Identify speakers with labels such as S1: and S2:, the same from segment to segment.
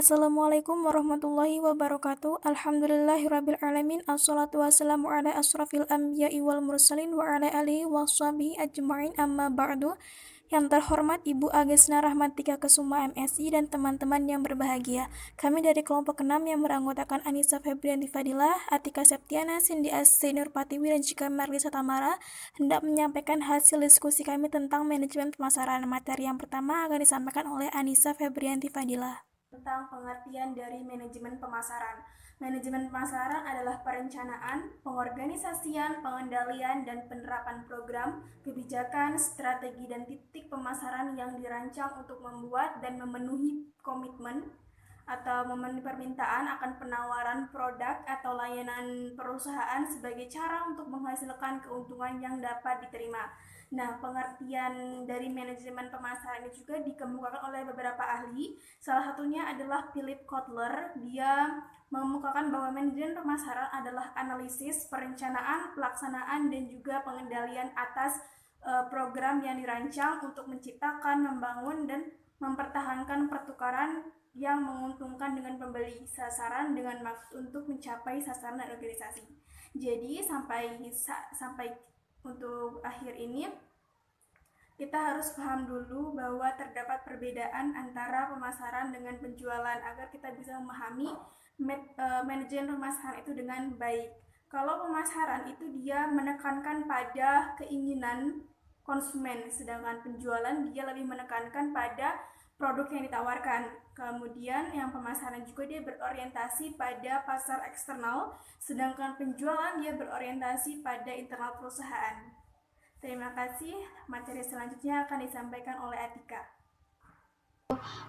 S1: Assalamualaikum warahmatullahi wabarakatuh. Alhamdulillahirrabbilalamin. Assalatu wassalamu ala asrafil anbiya'i wal mursalin wa ala alihi wa sahbihi ajma'in amma ba'du. Yang terhormat Ibu Agesna Rahmatika Kesuma MSI dan teman-teman yang berbahagia. Kami dari kelompok 6 yang beranggotakan Anissa Febrianti Fadilah, Atika Septiana, Cindy Senior Patiwi, dan juga Merlisa Tamara hendak menyampaikan hasil diskusi kami tentang manajemen pemasaran. Materi yang pertama akan disampaikan oleh Anissa Febrianti Fadilah. Tentang pengertian dari manajemen pemasaran. Manajemen pemasaran adalah perencanaan, pengorganisasian, pengendalian, dan penerapan program, kebijakan, strategi, dan titik pemasaran yang dirancang untuk membuat dan memenuhi komitmen atau memenuhi permintaan akan penawaran produk atau layanan perusahaan sebagai cara untuk menghasilkan keuntungan yang dapat diterima. Nah, pengertian dari manajemen pemasaran ini juga dikemukakan oleh beberapa ahli. Salah satunya adalah Philip Kotler. Dia mengemukakan bahwa manajemen pemasaran adalah analisis, perencanaan, pelaksanaan, dan juga pengendalian atas program yang dirancang untuk menciptakan, membangun, dan mempertahankan pertukaran yang menguntungkan dengan pembeli, sasaran dengan maksud untuk mencapai sasaran dan organisasi. Jadi sampai untuk akhir ini kita harus paham dulu bahwa terdapat perbedaan antara pemasaran dengan penjualan agar kita bisa memahami manajemen pemasaran itu dengan baik. Kalau pemasaran itu dia menekankan pada keinginan konsumen, sedangkan penjualan dia lebih menekankan pada produk yang ditawarkan. Kemudian yang pemasaran juga dia berorientasi pada pasar eksternal, sedangkan penjualan dia berorientasi pada internal perusahaan. Terima kasih. Materi selanjutnya akan disampaikan oleh Atika.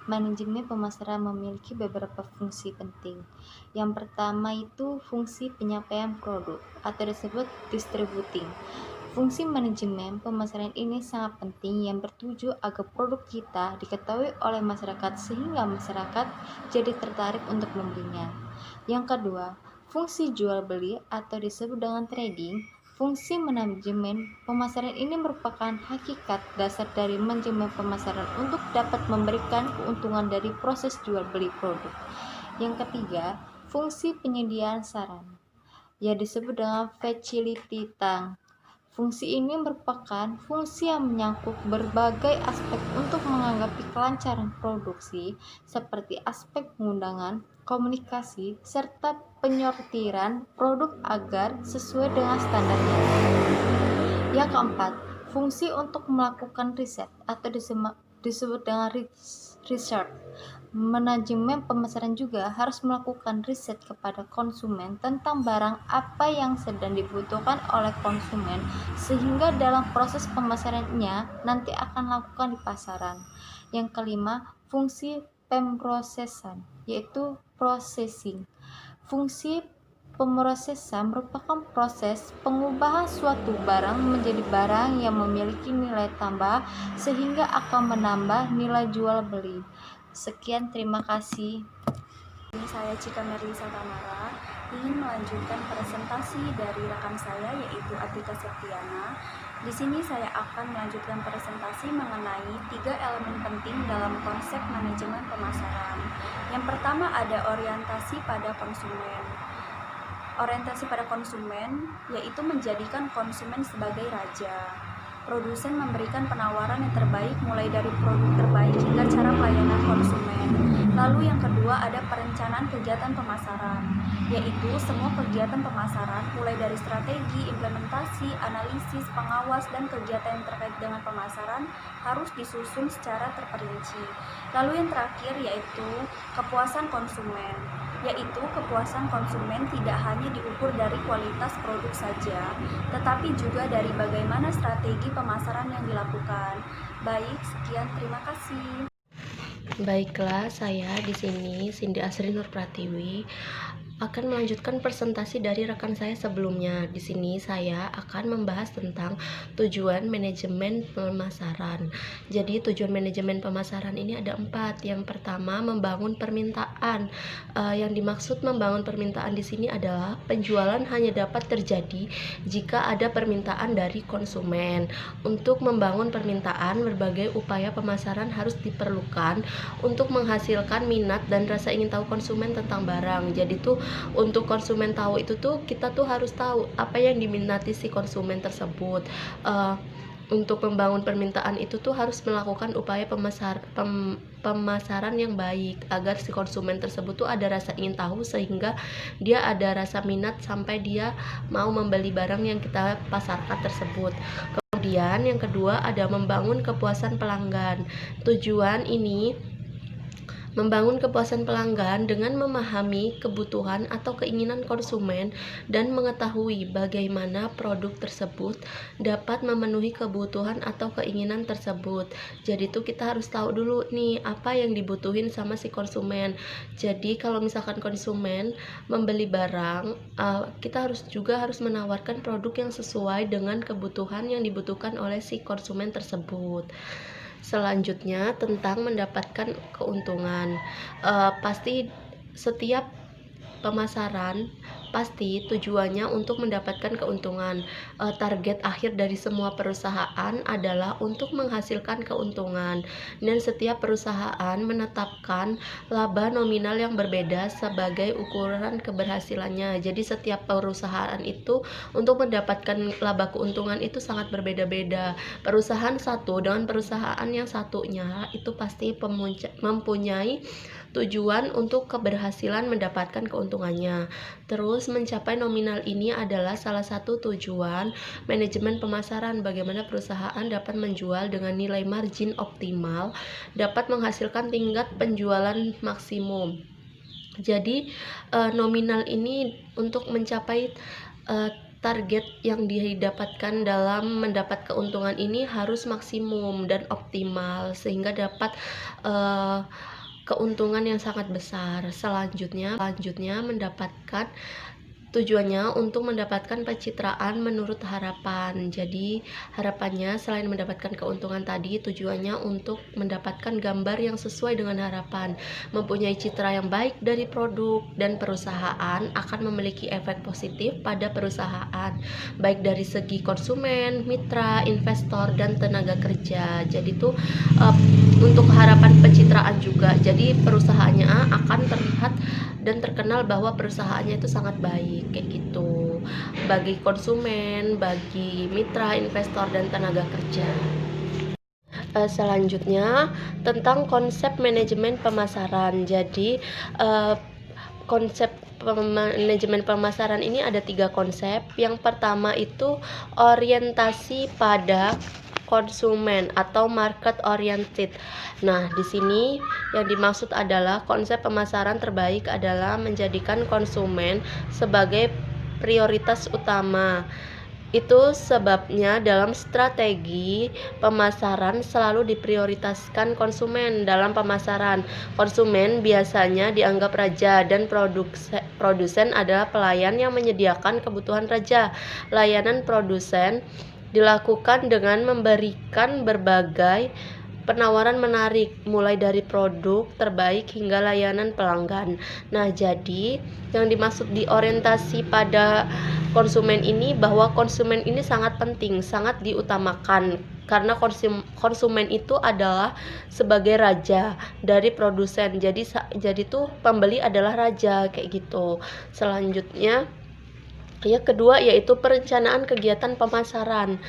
S2: Manajemen pemasaran memiliki beberapa fungsi penting. Yang pertama itu fungsi penyampaian produk atau disebut distributing. Fungsi manajemen pemasaran ini sangat penting yang bertuju agar produk kita diketahui oleh masyarakat sehingga masyarakat jadi tertarik untuk membelinya. Yang kedua, fungsi jual beli atau disebut dengan trading. Fungsi manajemen pemasaran ini merupakan hakikat dasar dari manajemen pemasaran untuk dapat memberikan keuntungan dari proses jual beli produk. Yang ketiga, fungsi penyediaan saran, yang disebut dengan facilitating. Fungsi ini merupakan fungsi yang menyangkut berbagai aspek untuk menganggapi kelancaran produksi, seperti aspek pengundangan, komunikasi, serta penyortiran produk agar sesuai dengan standarnya. Yang keempat, fungsi untuk melakukan riset atau disebut dengan research. Manajemen pemasaran juga harus melakukan riset kepada konsumen tentang barang apa yang sedang dibutuhkan oleh konsumen sehingga dalam proses pemasarannya nanti akan lakukan di pasaran. Yang kelima, fungsi pemrosesan, yaitu processing. Fungsi pemrosesan merupakan proses pengubahan suatu barang menjadi barang yang memiliki nilai tambah sehingga akan menambah nilai jual beli. Sekian, terima kasih.
S3: Saya Cika Merlisa Tamara ingin melanjutkan presentasi dari rekan saya yaitu Atika Septiana. Di sini saya akan melanjutkan presentasi mengenai 3 elemen penting dalam konsep manajemen pemasaran. Yang pertama ada orientasi pada konsumen. Orientasi pada konsumen yaitu menjadikan konsumen sebagai raja. Produsen memberikan penawaran yang terbaik mulai dari produk terbaik hingga cara pelayanan konsumen. Lalu yang kedua ada perencanaan kegiatan pemasaran, yaitu semua kegiatan pemasaran mulai dari strategi, implementasi, analisis, pengawas, dan kegiatan yang terkait dengan pemasaran harus disusun secara terperinci. Lalu yang terakhir yaitu kepuasan konsumen, yaitu kepuasan konsumen tidak hanya diukur dari kualitas produk saja, tetapi juga dari bagaimana strategi pemasaran yang dilakukan. Baik, sekian, terima kasih.
S4: Baiklah, saya di sini Cindy Nur Pratiwi akan melanjutkan presentasi dari rekan saya sebelumnya. Di sini saya akan membahas tentang tujuan manajemen pemasaran. Jadi tujuan manajemen pemasaran ini ada 4. Yang pertama, membangun permintaan. Yang dimaksud membangun permintaan di sini adalah penjualan hanya dapat terjadi jika ada permintaan dari konsumen. Untuk membangun permintaan, berbagai upaya pemasaran harus diperlukan untuk menghasilkan minat dan rasa ingin tahu konsumen tentang barang. Jadi tuh untuk konsumen tahu itu tuh kita tuh harus tahu apa yang diminati si konsumen tersebut. Untuk membangun permintaan itu tuh harus melakukan upaya pemasaran yang baik agar si konsumen tersebut tuh ada rasa ingin tahu sehingga dia ada rasa minat sampai dia mau membeli barang yang kita pasarkan tersebut. Kemudian yang kedua ada membangun kepuasan pelanggan. Tujuan ini membangun kepuasan pelanggan dengan memahami kebutuhan atau keinginan konsumen dan mengetahui bagaimana produk tersebut dapat memenuhi kebutuhan atau keinginan tersebut. Jadi tuh kita harus tahu dulu nih apa yang dibutuhin sama si konsumen. Jadi kalau misalkan konsumen membeli barang, kita harus menawarkan produk yang sesuai dengan kebutuhan yang dibutuhkan oleh si konsumen tersebut. Selanjutnya tentang mendapatkan keuntungan. Pasti setiap pemasaran pasti tujuannya untuk mendapatkan keuntungan. Target akhir dari semua perusahaan adalah untuk menghasilkan keuntungan, dan setiap perusahaan menetapkan laba nominal yang berbeda sebagai ukuran keberhasilannya. Jadi setiap perusahaan itu untuk mendapatkan laba keuntungan itu sangat berbeda-beda. Perusahaan satu dengan perusahaan yang satunya itu pasti mempunyai tujuan untuk keberhasilan mendapatkan keuntungannya. Terus mencapai nominal ini adalah salah satu tujuan manajemen pemasaran, bagaimana perusahaan dapat menjual dengan nilai margin optimal, dapat menghasilkan tingkat penjualan maksimum. Jadi nominal ini untuk mencapai target yang didapatkan dalam mendapat keuntungan ini harus maksimum dan optimal sehingga dapat keuntungan yang sangat besar. Selanjutnya mendapatkan tujuannya untuk mendapatkan pencitraan menurut harapan. Jadi harapannya selain mendapatkan keuntungan tadi, tujuannya untuk mendapatkan gambar yang sesuai dengan harapan, mempunyai citra yang baik dari produk, dan perusahaan akan memiliki efek positif pada perusahaan, baik dari segi konsumen, mitra, investor, dan tenaga kerja. Jadi tuh untuk harapan pencitraan juga, jadi perusahaannya akan terlihat dan terkenal bahwa perusahaannya itu sangat baik kayak gitu bagi konsumen, bagi mitra, investor, dan tenaga kerja. Selanjutnya tentang konsep manajemen pemasaran. Jadi konsep manajemen pemasaran ini ada 3 konsep. Yang pertama itu orientasi pada konsumen atau market oriented. Nah, di sini yang dimaksud adalah konsep pemasaran terbaik adalah menjadikan konsumen sebagai prioritas utama. Itu sebabnya dalam strategi pemasaran selalu diprioritaskan konsumen dalam pemasaran. Konsumen biasanya dianggap raja dan produsen adalah pelayan yang menyediakan kebutuhan raja. Layanan produsen dilakukan dengan memberikan berbagai penawaran menarik, mulai dari produk terbaik hingga layanan pelanggan. Nah, jadi yang dimaksud diorientasi pada konsumen ini bahwa konsumen ini sangat penting, sangat diutamakan karena konsumen itu adalah sebagai raja dari produsen. Jadi tuh pembeli adalah raja kayak gitu. Selanjutnya yang kedua yaitu perencanaan kegiatan pemasaran,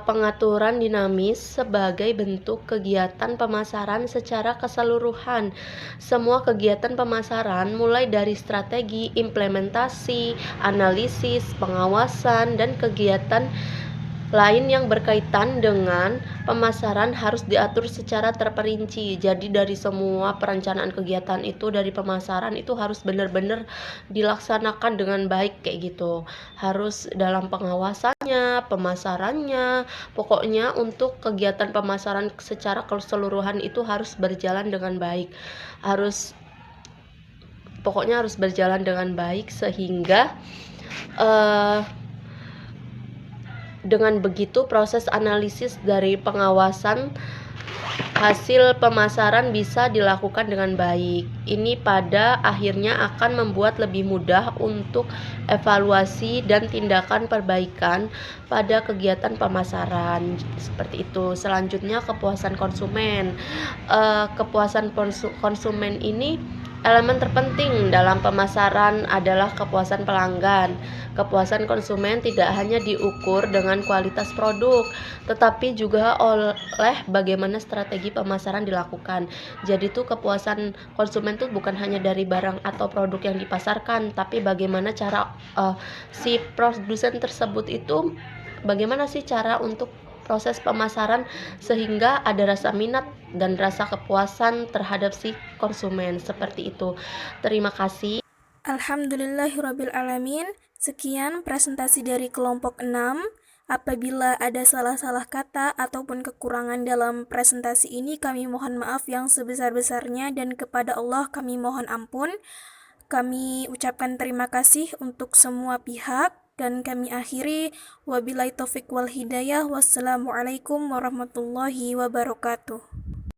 S4: pengaturan dinamis sebagai bentuk kegiatan pemasaran secara keseluruhan. Semua kegiatan pemasaran mulai dari strategi, implementasi, analisis, pengawasan, dan kegiatan lain yang berkaitan dengan pemasaran harus diatur secara terperinci. Jadi dari semua perencanaan kegiatan itu dari pemasaran itu harus benar-benar dilaksanakan dengan baik kayak gitu. Harus dalam pengawasannya, pemasarannya, pokoknya untuk kegiatan pemasaran secara keseluruhan itu harus berjalan dengan baik. Pokoknya harus berjalan dengan baik sehingga dengan begitu proses analisis dari pengawasan hasil pemasaran bisa dilakukan dengan baik. Ini pada akhirnya akan membuat lebih mudah untuk evaluasi dan tindakan perbaikan pada kegiatan pemasaran. Seperti itu. Selanjutnya kepuasan konsumen. Kepuasan konsumen ini elemen terpenting dalam pemasaran adalah kepuasan pelanggan. Kepuasan konsumen tidak hanya diukur dengan kualitas produk, tetapi juga oleh bagaimana strategi pemasaran dilakukan. Jadi tuh kepuasan konsumen tuh bukan hanya dari barang atau produk yang dipasarkan, tapi bagaimana cara si produsen tersebut itu, bagaimana sih cara untuk proses pemasaran sehingga ada rasa minat dan rasa kepuasan terhadap si konsumen. Seperti itu. Terima kasih.
S1: Alhamdulillahirrabbilalamin. Sekian presentasi dari kelompok 6. Apabila ada salah-salah kata ataupun kekurangan dalam presentasi ini, kami mohon maaf yang sebesar-besarnya dan kepada Allah kami mohon ampun. Kami ucapkan terima kasih untuk semua pihak dan kami akhiri wabillahi taufik wal hidayah. Wassalamualaikum warahmatullahi wabarakatuh.